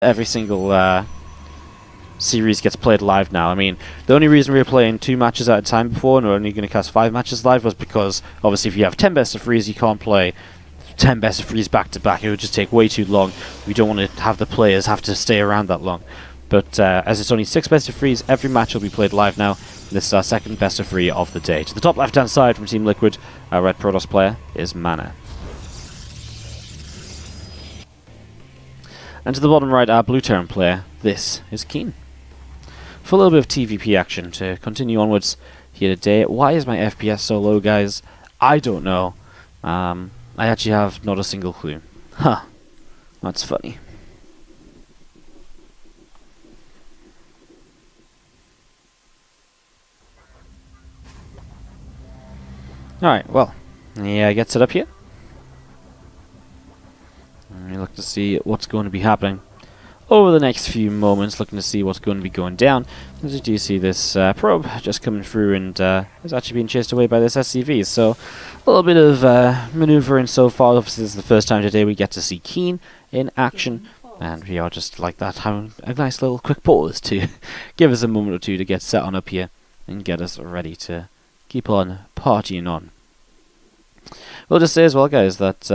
every single series gets played live now. I mean, the only reason we were playing 2 matches at a time before and we're only going to cast 5 matches live was because, obviously, if you have 10 best of 3s, you can't play 10 best of 3s back to back. It would just take way too long. We don't want to have the players have to stay around that long. But as it's only 6 best of 3s, every match will be played live now. This is our second best of 3 of the day. To the top left-hand side from Team Liquid, our red Protoss player is MaNa. And to the bottom right, our blue Terran player, this is KeeN. For a little bit of TVP action to continue onwards here today. Why is my FPS so low, guys? I don't know. I actually have not a single clue. Huh. That's funny. Alright, well, yeah, get set up here. And we look to see what's going to be happening over the next few moments, looking to see what's going to be going down. As you do see this probe just coming through and is actually being chased away by this SCV. So a little bit of maneuvering so far. Obviously this is the first time today we get to see KeeN in action. And we are just like that, having a nice little quick pause to give us a moment or two to get set on up here and get us ready to keep on partying on. We'll just say as well, guys, that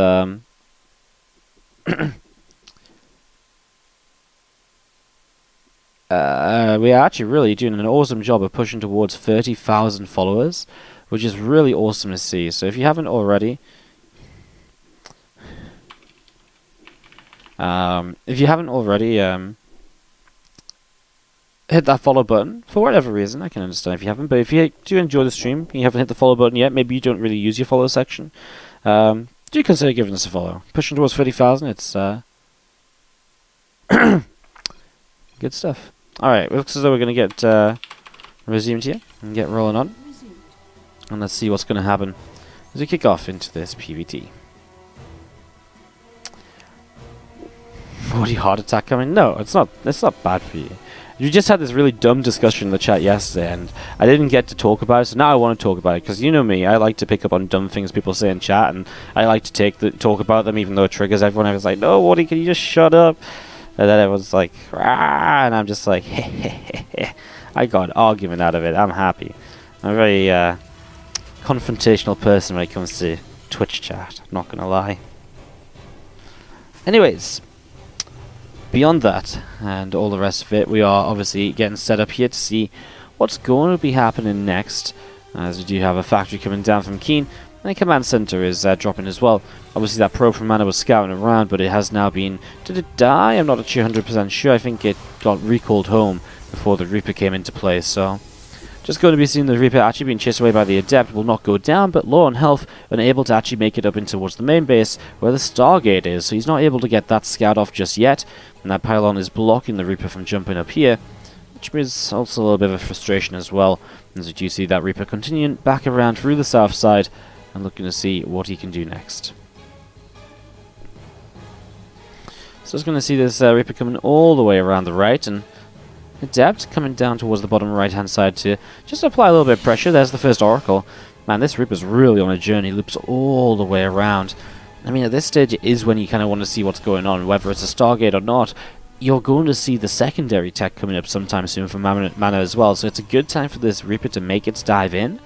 we are actually really doing an awesome job of pushing towards 30,000 followers, which is really awesome to see. So if you haven't already, hit that follow button for whatever reason. I can understand if you haven't, but if you do enjoy the stream and you haven't hit the follow button yet, maybe you don't really use your follow section, do consider giving us a follow. Pushing towards 30,000, it's good stuff. Alright, it looks as though we're going to get resumed here and get rolling on. And let's see what's going to happen as we kick off into this PvT. Body heart attack coming? No, it's not bad for you. You just had this really dumb discussion in the chat yesterday, and I didn't get to talk about it, so now I want to talk about it, because you know me, I like to pick up on dumb things people say in chat, and I like to talk about them even though it triggers everyone. I was like, no, Wardy, can you just shut up? And then everyone's like, rah, and I'm just like, I got an argument out of it. I'm happy. I'm a very confrontational person when it comes to Twitch chat, I'm not going to lie. Anyways, beyond that and all the rest of it, we are obviously getting set up here to see what's going to be happening next, as we do have a factory coming down from KeeN. And the command center is dropping as well. Obviously that probe from MaNa was scouting around, but it has now been... Did it die? I'm not actually 100% sure. I think it got recalled home before the Reaper came into play, so... Just going to be seeing the Reaper actually being chased away by the Adept. Will not go down, but low on health, unable to actually make it up in towards the main base, where the Stargate is, so he's not able to get that scout off just yet. And that pylon is blocking the Reaper from jumping up here, which is also a little bit of a frustration as well. As you do see that Reaper continuing back around through the south side, and looking to see what he can do next. So just going to see this Reaper coming all the way around the right, and Adept coming down towards the bottom right hand side to just apply a little bit of pressure. There's the first Oracle. Man, this Reaper's really on a journey, loops all the way around. I mean, at this stage it is when you kind of want to see what's going on, whether it's a Stargate or not. You're going to see the secondary tech coming up sometime soon from MaNa as well, so it's a good time for this Reaper to make its dive in.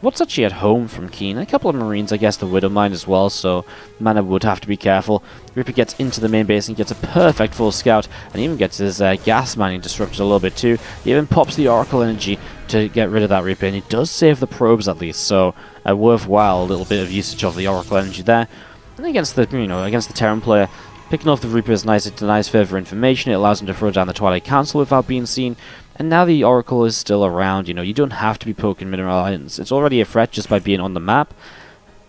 What's actually at home from KeeN? A couple of Marines, I guess the Widow Mine as well, so MaNa would have to be careful. Reaper gets into the main base and gets a perfect full scout, and even gets his gas mining disrupted a little bit too. He even pops the Oracle energy to get rid of that Reaper, and he does save the probes at least, so a worthwhile little bit of usage of the Oracle energy there. And against the, against the Terran player, picking off the Reaper is nice. It denies further information. It allows him to throw down the Twilight Council without being seen. And now the Oracle is still around. You don't have to be poking Mineral Islands. It's already a threat just by being on the map.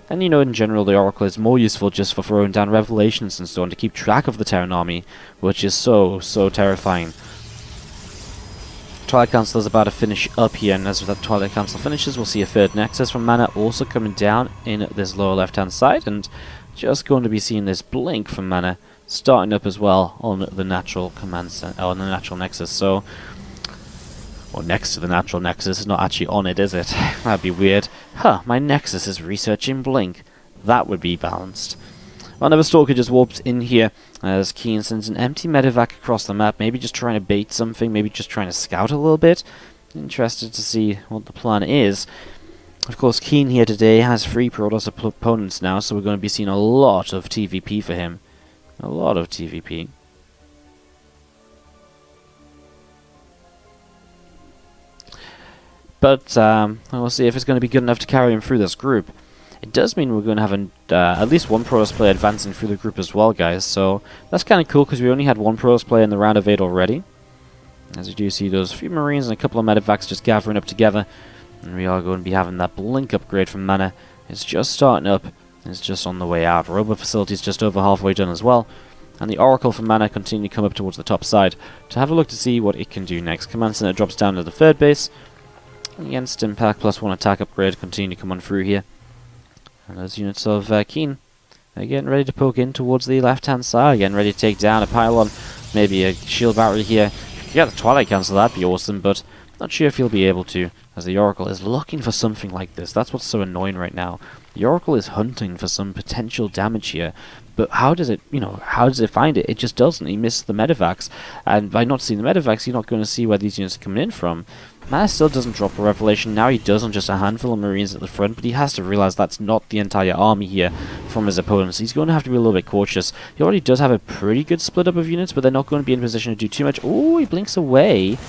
And in general, the Oracle is more useful just for throwing down Revelations and so on to keep track of the Terran army, which is so terrifying. Twilight Council is about to finish up here, and as that Twilight Council finishes, we'll see a third Nexus from MaNa also coming down in this lower left-hand side, and just going to be seeing this Blink from MaNa starting up as well on the natural command center, on the natural Nexus. So, or next to the natural Nexus, it's not actually on it, is it? That'd be weird. Huh, my Nexus is researching Blink. That would be balanced. Another Stalker just warps in here as KeeN sends an empty medevac across the map, maybe just trying to bait something, maybe just trying to scout a little bit. Interested to see what the plan is. Of course, KeeN here today has 3 Protoss opponents now, so we're going to be seeing a lot of TVP for him. A lot of TVP. But we'll see if it's going to be good enough to carry him through this group. It does mean we're going to have at least one Protoss player advancing through the group as well, guys. So that's kind of cool because we only had one Protoss player in the round of 8 already. As you do see, those few Marines and a couple of medevacs just gathering up together. And we are going to be having that blink upgrade from MaNa. It's just starting up. It's just on the way out. Robo facility is just over halfway done as well. And the Oracle from MaNa continue to come up towards the top side to have a look to see what it can do next. Command Center drops down to the 3rd base. Against Impact +1 attack upgrade continue to come on through here. And those units of KeeN are getting ready to poke in towards the left-hand side, getting ready to take down a pylon, maybe a shield battery here. If you get the Twilight Cancel, that'd be awesome, but not sure if you'll be able to, as the Oracle is looking for something like this. That's what's so annoying right now. The Oracle is hunting for some potential damage here, but how does it, how does it find it? It just doesn't. He missed the medevacs, and by not seeing the medevacs, you're not going to see where these units are coming in from. MaNa still doesn't drop a Revelation. Now he does on just a handful of Marines at the front, but he has to realize that's not the entire army here from his opponents. He's going to have to be a little bit cautious. He already does have a pretty good split up of units, but they're not going to be in position to do too much. Oh, he blinks away.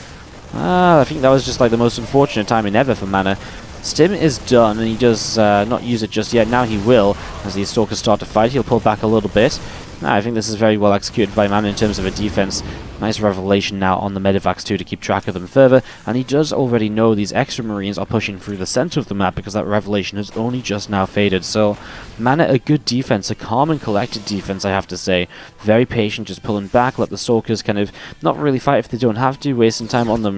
I think that was just like the most unfortunate timing ever for MaNa. Stim is done, and he does not use it just yet. Now he will. As these Stalkers start to fight, he'll pull back a little bit. I think this is very well executed by MaNa in terms of a defense. Nice Revelation now on the medevacs too to keep track of them further. And he does already know these extra Marines are pushing through the center of the map because that Revelation has only just now faded. So MaNa, a good defense, a calm and collected defense, I have to say. Very patient, just pulling back, let the Stalkers kind of not really fight if they don't have to, wasting time on the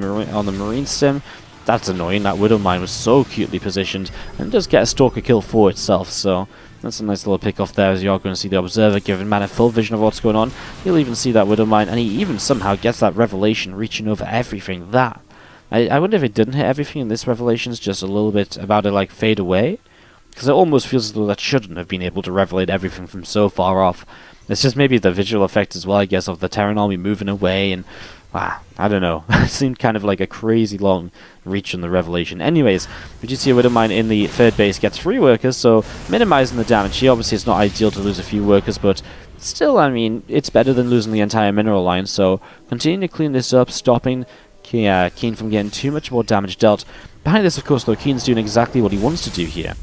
Marine Stim. That's annoying. That Widow Mine was so cutely positioned and does get a Stalker kill for itself, so that's a nice little pick off there, as you are going to see the Observer giving MaNa full vision of what's going on. He'll even see that Widow Mine, and he even somehow gets that Revelation reaching over everything. I wonder if it didn't hit everything and this Revelation's just a little bit about to like fade away, because it almost feels as though that shouldn't have been able to revelate everything from so far off. It's just maybe the visual effect as well, I guess, of the Terran army moving away, and I don't know. It seemed kind of like a crazy long reach on the Revelation. Anyways, we do see a Widow Mine in the 3rd base gets 3 workers, so minimizing the damage here. Obviously, it's not ideal to lose a few workers, but still, I mean, it's better than losing the entire mineral line. So continue to clean this up, stopping KeeN from getting too much more damage dealt. Behind this, of course, though, KeeN's doing exactly what he wants to do here,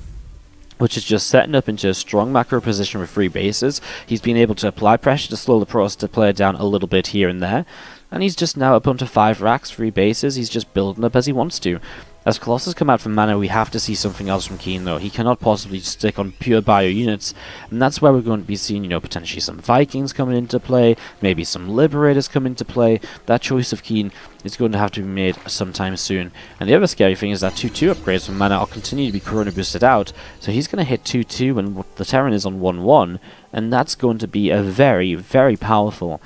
which is just setting up into a strong macro position with 3 bases. He's been able to apply pressure to slow the Protoss player down a little bit here and there. And he's just now up onto 5 racks, 3 bases. He's just building up as he wants to. As Colossus come out from MaNa, we have to see something else from KeeN, though. He cannot possibly stick on pure bio units, and that's where we're going to be seeing, potentially some Vikings coming into play, maybe some Liberators come into play. That choice of KeeN is going to have to be made sometime soon. And the other scary thing is that 2-2 upgrades from MaNa will continue to be Corona boosted out, so he's going to hit 2-2 when the Terran is on 1-1, and that's going to be a very, very powerful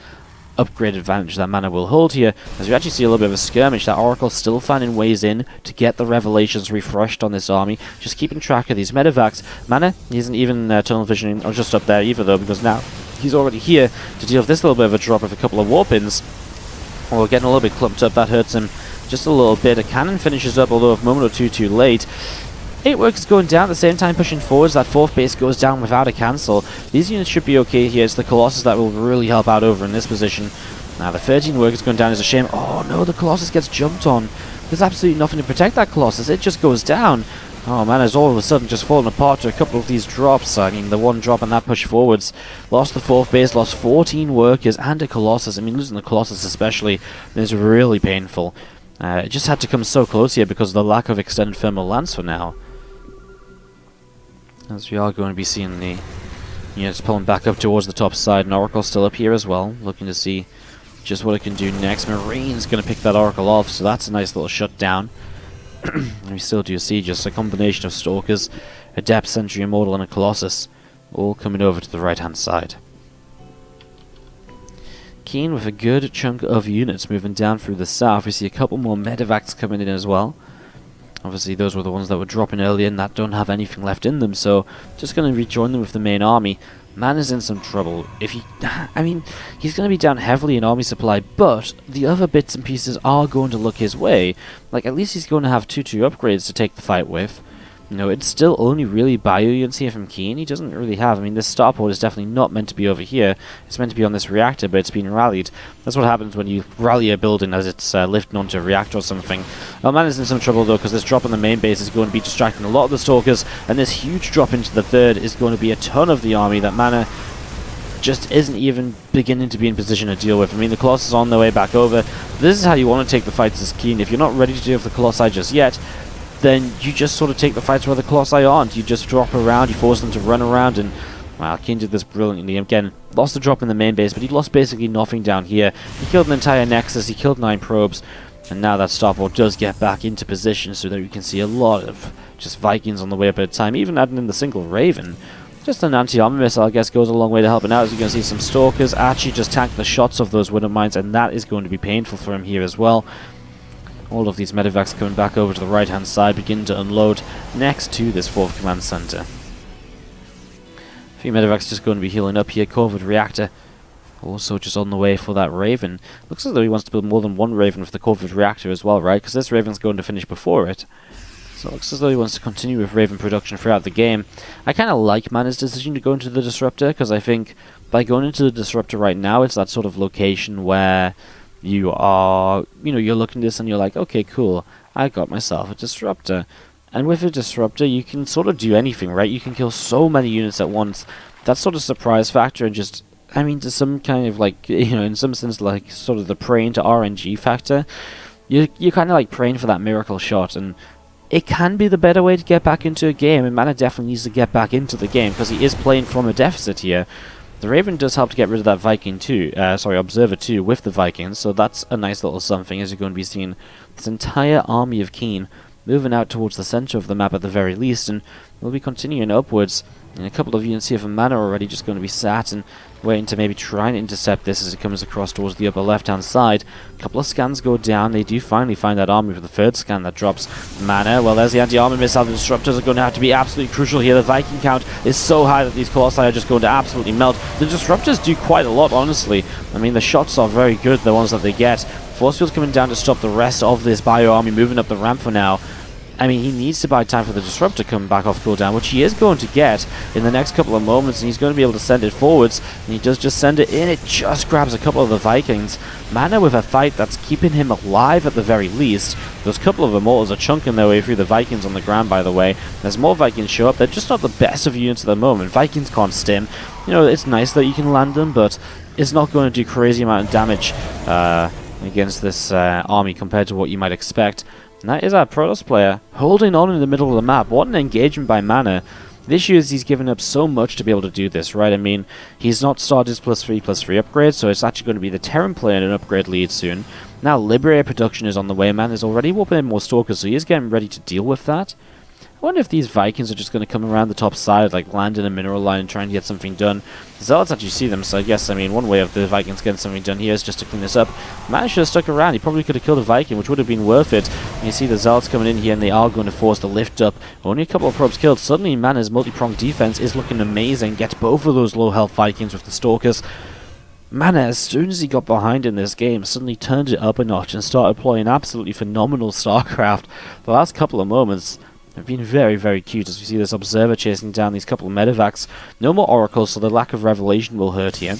upgrade advantage that MaNa will hold here, as we actually see a little bit of a skirmish. That Oracle still finding ways in to get the Revelations refreshed on this army, just keeping track of these medevacs. MaNa isn't even tunnel visioning or just up there either, though, because now he's already here to deal with this little bit of a drop with a couple of warpins. Or getting a little bit clumped up, that hurts him just a little bit. A cannon finishes up, although a moment or two too late. 8 workers going down at the same time pushing forwards. That 4th base goes down without a cancel. These units should be okay here. It's the Colossus that will really help out over in this position. Now the 13 workers going down is a shame. Oh no, the Colossus gets jumped on. There's absolutely nothing to protect that Colossus. It just goes down. Oh man, it's all of a sudden just falling apart to a couple of these drops. I mean, the one drop and that push forwards. Lost the 4th base, lost 14 workers and a Colossus. I mean, losing the Colossus especially is really painful. It just had to come so close here because of the lack of extended thermal lance for now. As we are going to be seeing the units pulling back up towards the top side, and Oracle still up here as well, looking to see just what it can do next. Marine's going to pick that Oracle off, so that's a nice little shutdown. And we still do see just a combination of Stalkers, a Depth Sentry Immortal, and a Colossus, all coming over to the right-hand side. KeeN with a good chunk of units moving down through the south. We see a couple more medevacs coming in as well. Obviously, those were the ones that were dropping earlier and that don't have anything left in them, so just going to rejoin them with the main army. MaNa's in some trouble. If he, I mean, he's going to be down heavily in army supply, but the other bits and pieces are going to look his way. Like, at least he's going to have 2-2 upgrades to take the fight with. You know, it's still only really bio units here from KeeN. He doesn't really have. I mean, this starport is definitely not meant to be over here. It's meant to be on this reactor, but it's been rallied. That's what happens when you rally a building as it's lifting onto a reactor or something. Well, MaNa's in some trouble, though, because this drop on the main base is going to be distracting a lot of the Stalkers, and this huge drop into the third is going to be a ton of the army that MaNa just isn't even beginning to be in position to deal with. I mean, the Colossus is on their way back over. This is how you want to take the fights as KeeN. If you're not ready to deal with the Colossi just yet, then you just sort of take the fights where the Colossi aren't. You just drop around, you force them to run around, and, wow, KeeN did this brilliantly. Again, lost the drop in the main base, but he lost basically nothing down here. He killed an entire Nexus, he killed 9 probes, and now that starport does get back into position so that we can see a lot of just Vikings on the way up at a time, even adding in the single Raven. Just an anti-armor missile, I guess, goes a long way to helping out. As you can see, some Stalkers actually just tank the shots of those Widow Mines, and that is going to be painful for him here as well. All of these medevacs coming back over to the right-hand side, begin to unload next to this 4th command center. A few medevacs just going to be healing up here. Corvid Reactor also just on the way for that Raven. Looks as though he wants to build more than one Raven for the Corvid Reactor as well, right? Because this Raven's going to finish before it. So it looks as though he wants to continue with Raven production throughout the game. I kind of like MaNa's decision to go into the Disruptor, because I think by going into the Disruptor right now, it's that sort of location where you are, you know, you're looking at this and you're like, okay, cool, I got myself a Disruptor. And with a Disruptor, you can sort of do anything, right? You can kill so many units at once. That sort of surprise factor and just, I mean, to some kind of like, you know, in some sense, like sort of the praying to RNG factor. You're kind of like praying for that miracle shot, and it can be the better way to get back into a game, and MaNa definitely needs to get back into the game, because he is playing from a deficit here. The Raven does help to get rid of that Viking too, Observer too, with the Vikings, so that's a nice little something, as you're going to be seeing this entire army of KeeN moving out towards the center of the map at the very least, and we'll be continuing upwards. And a couple of units here from MaNa already just going to be sat and waiting to maybe try and intercept this as it comes across towards the upper left-hand side. A couple of scans go down. They do finally find that army with the third scan that drops MaNa. Well, there's the anti-armor missile. The disruptors are going to have to be absolutely crucial here. The Viking count is so high that these Colossi are just going to absolutely melt. The disruptors do quite a lot, honestly. I mean, the shots are very good, the ones that they get. Force field's coming down to stop the rest of this bio army moving up the ramp for now. I mean, he needs to buy time for the Disruptor to come back off cooldown, which he is going to get in the next couple of moments, and he's going to be able to send it forwards, and he does just send it in. It just grabs a couple of the Vikings. MaNa with a fight that's keeping him alive at the very least. Those couple of Immortals are chunking their way through the Vikings on the ground, by the way. As more Vikings show up, they're just not the best of units at the moment. Vikings can't stim. You know, it's nice that you can land them, but it's not going to do crazy amount of damage against this army compared to what you might expect. And that is our Protoss player, holding on in the middle of the map. What an engagement by MaNa. The issue is he's given up so much to be able to do this, right? I mean, he's not started his +3/+3 upgrade, so it's actually going to be the Terran player in an upgrade lead soon. Now Liberator production is on the way. MaNa is already whooping in more Stalkers, so he is getting ready to deal with that. I wonder if these Vikings are just going to come around the top side, like land in a mineral line and try and get something done. The Zealots actually see them, so I guess, I mean, one way of the Vikings getting something done here is just to clean this up. MaNa should have stuck around. He probably could have killed a Viking, which would have been worth it. And you see the Zealots coming in here, and they are going to force the lift up. Only a couple of probes killed. Suddenly, MaNa's multi-pronged defense is looking amazing. Gets both of those low-health Vikings with the Stalkers. MaNa, as soon as he got behind in this game, suddenly turned it up a notch and started playing absolutely phenomenal StarCraft. The last couple of moments have been very, very cute as we see this Observer chasing down these couple of medevacs. No more Oracles, so the lack of Revelation will hurt here.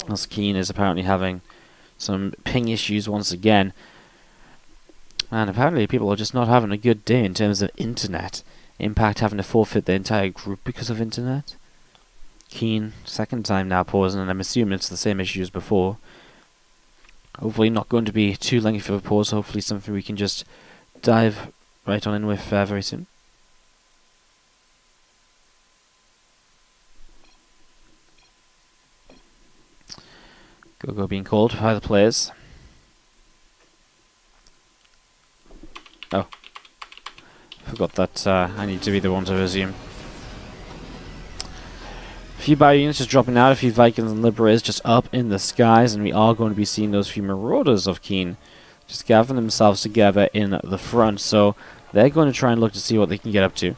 As KeeN is apparently having some ping issues once again. And apparently people are just not having a good day in terms of internet. Impact having to forfeit their entire group because of internet. KeeN, second time now pausing, and I'm assuming it's the same issue as before. Hopefully not going to be too lengthy of a pause, hopefully something we can just dive right on in with very soon. Go being called by the players. Oh. Forgot that I need to be the one to resume. A few bio units just dropping out, a few Vikings and Liberators just up in the skies, and we are going to be seeing those few Marauders of KeeN just gathering themselves together in the front, so they're going to try and look to see what they can get up to.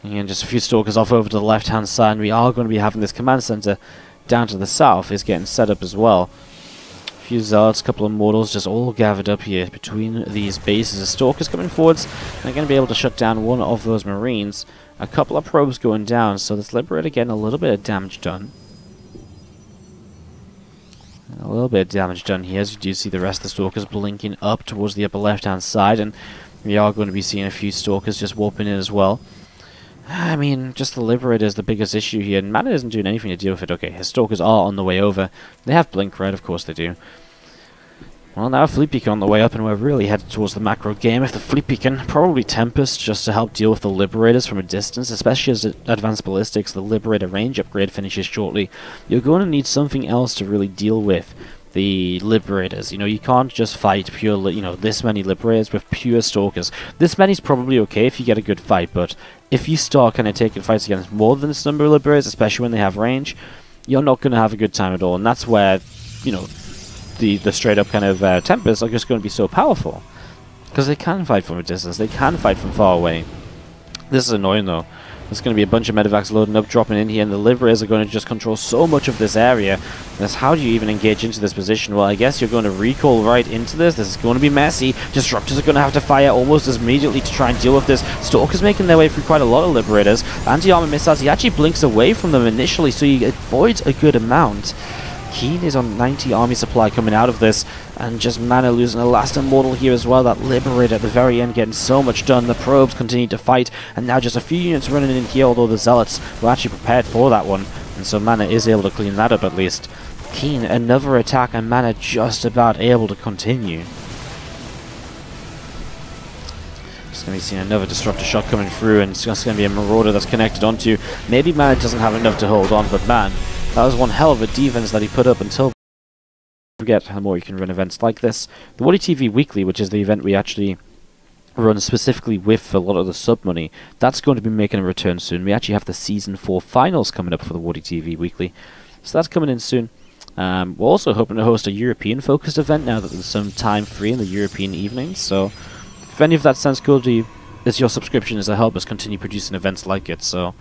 And just a few Stalkers off over to the left-hand side, and we are going to be having this command center down to the south is getting set up as well. A few Zealots, a couple of Mortals just all gathered up here between these bases. The Stalkers coming forwards, they're going to be able to shut down one of those Marines. A couple of probes going down, so this Liberator getting a little bit of damage done. A little bit of damage done here, as you do see the rest of the Stalkers blinking up towards the upper left-hand side, and we are going to be seeing a few Stalkers just warping in as well. I mean, just the Liberator is the biggest issue here, and MaNa isn't doing anything to deal with it. Okay, his Stalkers are on the way over. They have Blink, right? Of course they do. Well, now Fleet Beacon on the way up, and we're really headed towards the macro game. If the Fleet Beacon, probably Tempest, just to help deal with the Liberators from a distance, especially as Advanced Ballistics, the Liberator range upgrade finishes shortly. You're going to need something else to really deal with the Liberators. You know, you can't just fight pure, this many Liberators with pure Stalkers. This many's probably okay if you get a good fight, but if you start kind of taking fights against more than this number of Liberators, especially when they have range, you're not going to have a good time at all, and that's where, the straight up kind of Tempests are just going to be so powerful. Because they can fight from a distance, they can fight from far away. This is annoying though. There's going to be a bunch of medevacs loading up, dropping in here, and the Liberators are going to just control so much of this area. And that's how do you even engage into this position? Well, I guess you're going to recall right into this. This is going to be messy. Disruptors are going to have to fire almost immediately to try and deal with this. Stalkers making their way through quite a lot of Liberators. Anti-armor missiles, he actually blinks away from them initially, so he avoids a good amount. KeeN is on 90 army supply coming out of this, and just MaNa losing a last Immortal here as well. That Liberator at the very end getting so much done. The probes continue to fight, and now just a few units running in here, although the Zealots were actually prepared for that one, and so MaNa is able to clean that up at least. KeeN, another attack, and MaNa just about able to continue. Just going to be seeing another Disruptor shot coming through, and it's just going to be a Marauder that's connected onto. Maybe MaNa doesn't have enough to hold on, but man, that was one hell of a defense that he put up until... Forget how more you can run events like this. The WardiTV Weekly, which is the event we actually run specifically with a lot of the sub money, that's going to be making a return soon. We actually have the Season 4 finals coming up for the WardiTV Weekly, so that's coming in soon. We're also hoping to host a European-focused event now that there's some time free in the European evenings, so if any of that sounds cool to you, it's your subscription is to help us continue producing events like it, so...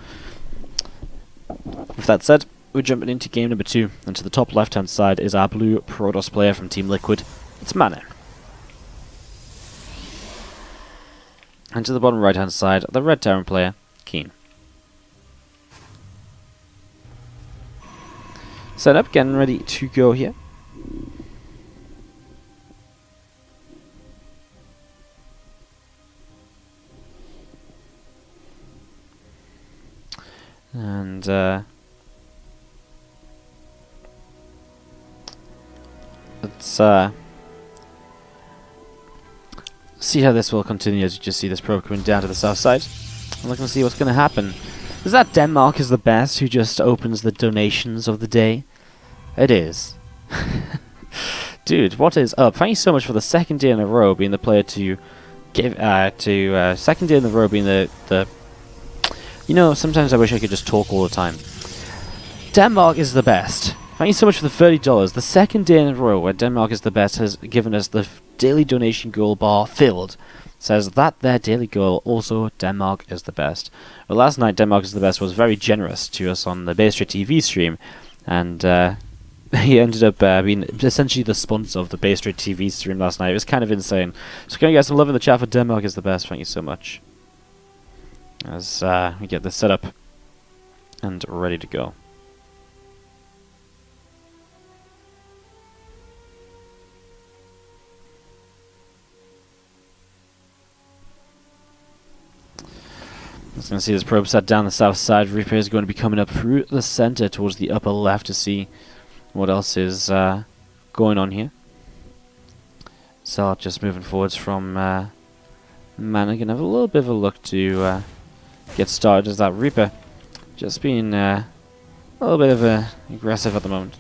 With that said, we're jumping into game number 2, and to the top left-hand side is our blue Protoss player from Team Liquid. It's MaNa. And to the bottom right-hand side, the red Terran player, KeeN. Set up, getting ready to go here. And, let's see how this will continue as you just see this probe coming down to the south side. I'm looking to see what's going to happen. Is that Denmark is the best who just opens the donations of the day? It is. Dude, what is up? Thank you so much for the second day in a row being the player to give second day in a row being the you know, sometimes I wish I could just talk all the time. Denmark is the best. Thank you so much for the $30. The second day in a row where Denmark is the best has given us the daily donation goal bar filled. Says that their daily goal, also Denmark is the best. Well, last night Denmark is the best was very generous to us on the WardiTV stream, and he ended up being essentially the sponsor of the WardiTV stream last night. It was kind of insane. So can you guys some love in the chat for Denmark is the best? Thank you so much. As we get this set up and ready to go. Just going to see this probe set down the south side. Reaper is going to be coming up through the center towards the upper left to see what else is going on here. So just moving forwards from MaNa. Going to have a little bit of a look to get started as that Reaper just being a little bit of aggressive at the moment.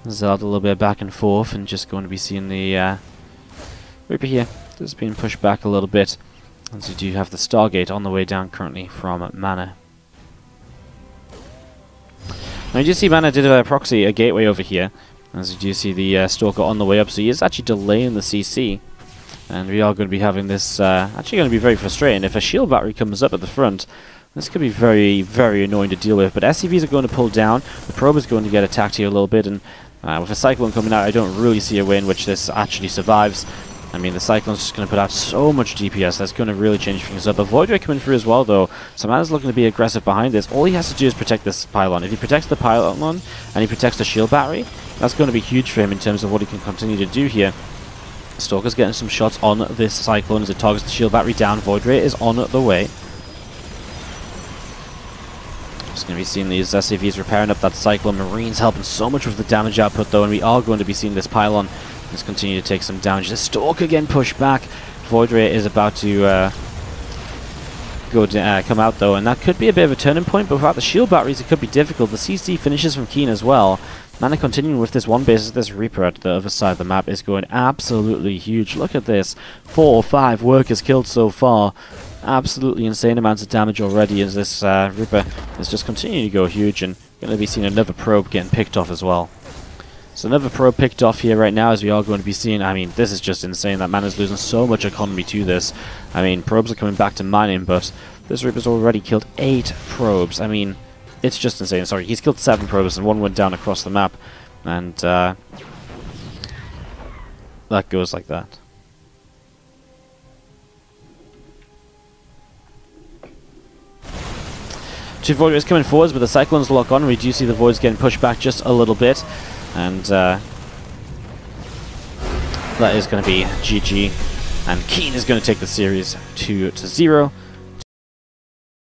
Zeld a little bit back and forth, and just going to be seeing the Reaper here just being pushed back a little bit. As you do have the Stargate on the way down currently from MaNa. Now you do see MaNa did a proxy, a gateway over here. As you do see the Stalker on the way up, so he is actually delaying the CC. And we are going to be having this, actually going to be very frustrating. If a shield battery comes up at the front, this could be very, very annoying to deal with. But SCVs are going to pull down, the probe is going to get attacked here a little bit, and with a Cyclone coming out, I don't really see a way in which this actually survives. I mean, the Cyclone's just going to put out so much DPS, that's going to really change things up. A Void Ray coming through as well, though, so MaNa's looking to be aggressive behind this. All he has to do is protect this pylon. If he protects the pylon, and he protects the shield battery, that's going to be huge for him in terms of what he can continue to do here. Stalker's getting some shots on this Cyclone as it targets the shield battery down. Void Ray is on the way. Just going to be seeing these SCVs repairing up that Cyclone. Marines helping so much with the damage output, though, and we are going to be seeing this pylon just continue to take some damage. The Stalker again pushed back. Void Ray is about to come out, though, and that could be a bit of a turning point, but without the shield batteries it could be difficult. The CC finishes from KeeN as well. MaNa continuing with this one base. This Reaper at the other side of the map is going absolutely huge. Look at this. 4 or 5 workers killed so far. Absolutely insane amounts of damage already as this Reaper is just continuing to go huge, and going to be seeing another probe getting picked off as well. So another probe picked off here right now, as we are going to be seeing. I mean, this is just insane that MaNa's losing so much economy to this. I mean, probes are coming back to mining, but this Reaper's already killed 8 probes. I mean, it's just insane. Sorry, he's killed 7 probes and 1 went down across the map. And that goes like that. Two Void Rays coming forwards, but the Cyclones lock on. We do see the Voids getting pushed back just a little bit. And that is going to be GG. And KeeN is going to take the series 2-0.